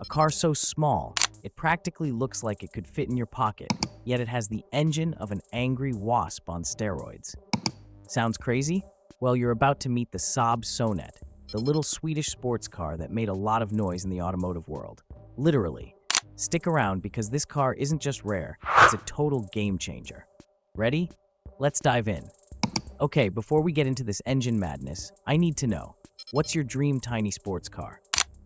A car so small, it practically looks like it could fit in your pocket, yet it has the engine of an angry wasp on steroids. Sounds crazy? Well, you're about to meet the Saab Sonet, the little Swedish sports car that made a lot of noise in the automotive world. Literally. Stick around because this car isn't just rare, it's a total game changer. Ready? Let's dive in. Okay, before we get into this engine madness, I need to know, what's your dream tiny sports car?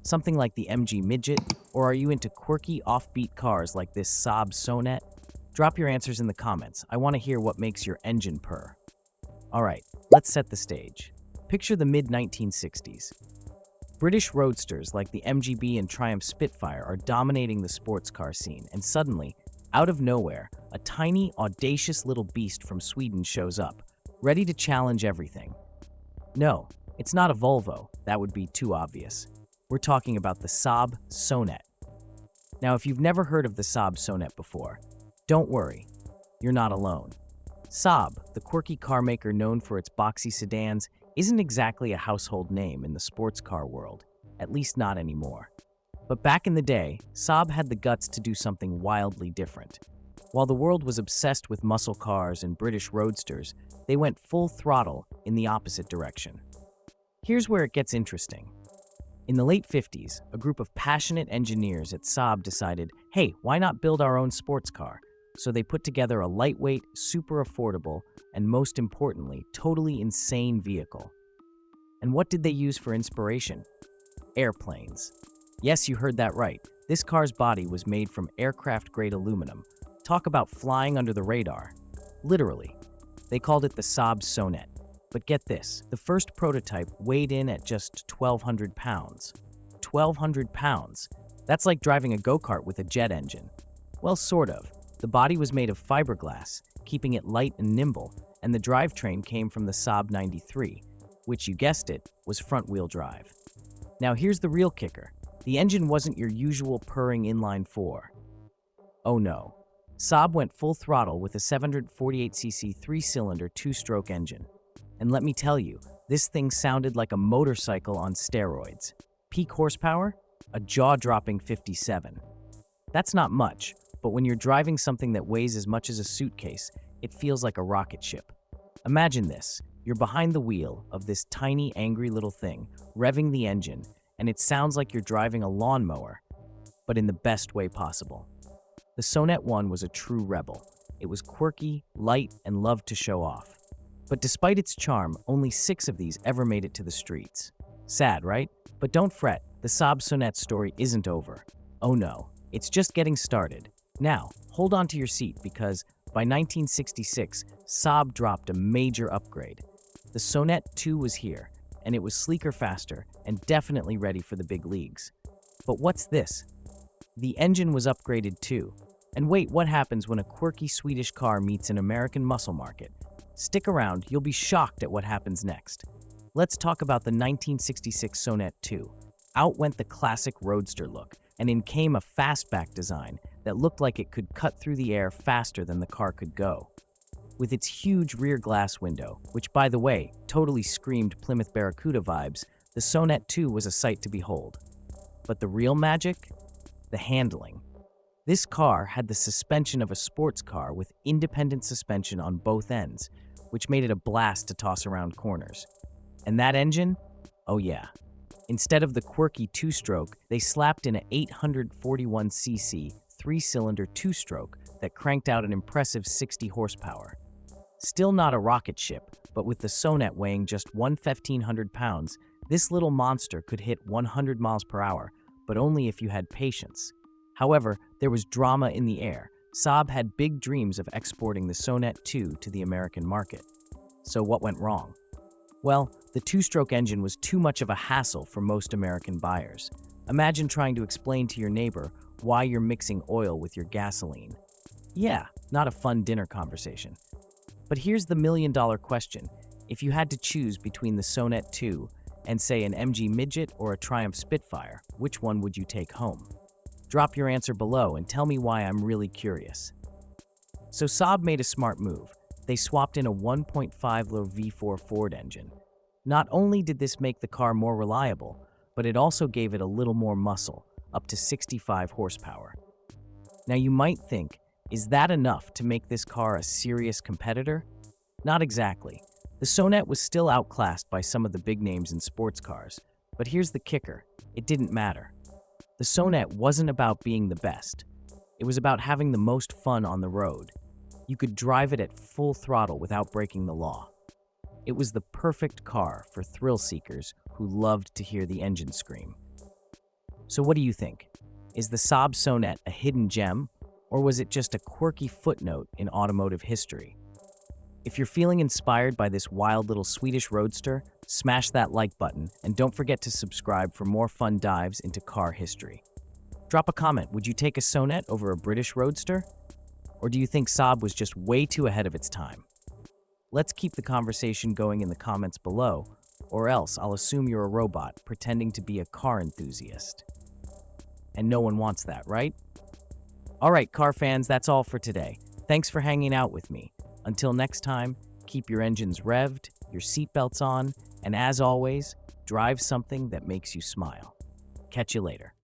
Something like the MG Midget, or are you into quirky offbeat cars like this Saab Sonet? Drop your answers in the comments. I want to hear what makes your engine purr. Alright, let's set the stage. Picture the mid-1960s. British roadsters like the MGB and Triumph Spitfire are dominating the sports car scene, and suddenly, out of nowhere, a tiny, audacious little beast from Sweden shows up, ready to challenge everything. No, it's not a Volvo. That would be too obvious. We're talking about the Saab Sonet. Now, if you've never heard of the Saab Sonet before, don't worry, you're not alone. Saab, the quirky car maker known for its boxy sedans, isn't exactly a household name in the sports car world, at least not anymore. But back in the day, Saab had the guts to do something wildly different. While the world was obsessed with muscle cars and British roadsters, they went full throttle in the opposite direction. Here's where it gets interesting. In the late 50s, a group of passionate engineers at Saab decided, hey, why not build our own sports car? So they put together a lightweight, super affordable, and most importantly, totally insane vehicle. And what did they use for inspiration? Airplanes. Yes, you heard that right. This car's body was made from aircraft-grade aluminum. Talk about flying under the radar. Literally. They called it the Saab Sonet. But get this, the first prototype weighed in at just 1,200 pounds. 1,200 pounds. That's like driving a go-kart with a jet engine. Well, sort of. The body was made of fiberglass, keeping it light and nimble, and the drivetrain came from the Saab 93, which, you guessed it, was front-wheel drive. Now here's the real kicker. The engine wasn't your usual purring inline-4. Oh no. Saab went full throttle with a 748cc three-cylinder two-stroke engine. And let me tell you, this thing sounded like a motorcycle on steroids. Peak horsepower? A jaw-dropping 57. That's not much, but when you're driving something that weighs as much as a suitcase, it feels like a rocket ship. Imagine this. You're behind the wheel of this tiny, angry little thing, revving the engine, and it sounds like you're driving a lawnmower, but in the best way possible. The Sonet I was a true rebel. It was quirky, light, and loved to show off. But despite its charm, only 6 of these ever made it to the streets. Sad, right? But don't fret, the Saab Sonet story isn't over. Oh no, it's just getting started. Now, hold on to your seat because by 1966, Saab dropped a major upgrade. The Sonet II was here, and it was sleeker, faster, and definitely ready for the big leagues. But what's this? The engine was upgraded too. And wait, what happens when a quirky Swedish car meets an American muscle market? Stick around, you'll be shocked at what happens next. Let's talk about the 1966 Sonet II. Out went the classic roadster look, and in came a fastback design that looked like it could cut through the air faster than the car could go. With its huge rear glass window, which by the way, totally screamed Plymouth Barracuda vibes, the Sonet II was a sight to behold. But the real magic? The handling. This car had the suspension of a sports car with independent suspension on both ends, which made it a blast to toss around corners. And that engine? Oh yeah. Instead of the quirky two-stroke, they slapped in a 841cc three-cylinder two-stroke that cranked out an impressive 60 horsepower. Still not a rocket ship, but with the Sonet weighing just 1,500 pounds, this little monster could hit 100 miles per hour, but only if you had patience. However, there was drama in the air. Saab had big dreams of exporting the Sonet II to the American market. So what went wrong? Well, the two-stroke engine was too much of a hassle for most American buyers. Imagine trying to explain to your neighbor why you're mixing oil with your gasoline. Yeah, not a fun dinner conversation. But here's the million-dollar question. If you had to choose between the Sonet II and, say, an MG Midget or a Triumph Spitfire, which one would you take home? Drop your answer below and tell me why. I'm really curious. So Saab made a smart move. They swapped in a 1.5-liter V4 Ford engine. Not only did this make the car more reliable, but it also gave it a little more muscle, up to 65 horsepower. Now you might think, is that enough to make this car a serious competitor? Not exactly. The Sonet was still outclassed by some of the big names in sports cars, but here's the kicker, it didn't matter. The Sonet wasn't about being the best. It was about having the most fun on the road. You could drive it at full throttle without breaking the law. It was the perfect car for thrill seekers who loved to hear the engine scream. So what do you think? Is the Saab Sonet a hidden gem, or was it just a quirky footnote in automotive history? If you're feeling inspired by this wild little Swedish roadster, smash that like button and don't forget to subscribe for more fun dives into car history. Drop a comment, would you take a Sonet over a British roadster? Or do you think Saab was just way too ahead of its time? Let's keep the conversation going in the comments below, or else I'll assume you're a robot pretending to be a car enthusiast. And no one wants that, right? Alright, car fans, that's all for today. Thanks for hanging out with me. Until next time, keep your engines revved, your seatbelts on, and as always, drive something that makes you smile. Catch you later.